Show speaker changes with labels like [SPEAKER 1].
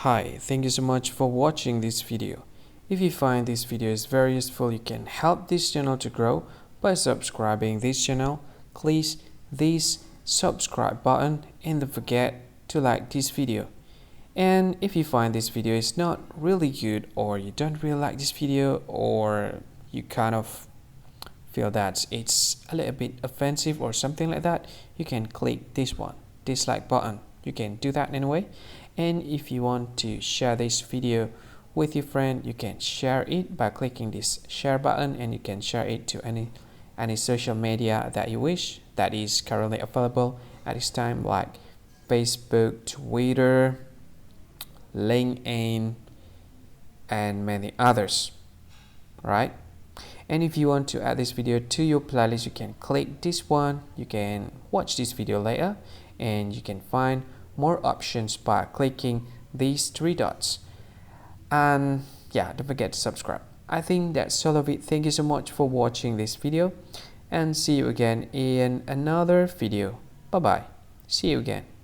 [SPEAKER 1] Hi, thank you so much for watching this video. If you find this video is very useful, you can help this channel to grow by subscribing this channel. Please this subscribe button and don't forget to like this video. And if you find this video is not really good, or you don't really like this video, or you kind of feel that it's a little bit offensive or something like that, you can click this one, dislike button. You can do that anyway. And if you want to share this video with your friend, you can share it by clicking this share button, and you can share it to any social media that you wish that is currently available at this time, like Facebook, Twitter, LinkedIn, and many others, right? And if you want to add this video to your playlist, you can click this one. You can watch this video later, and you can find more options by clicking these three dots. And yeah, don't forget to subscribe. I think that's all of it. Thank you so much for watching this video, and see you again in another video. Bye bye. See you again.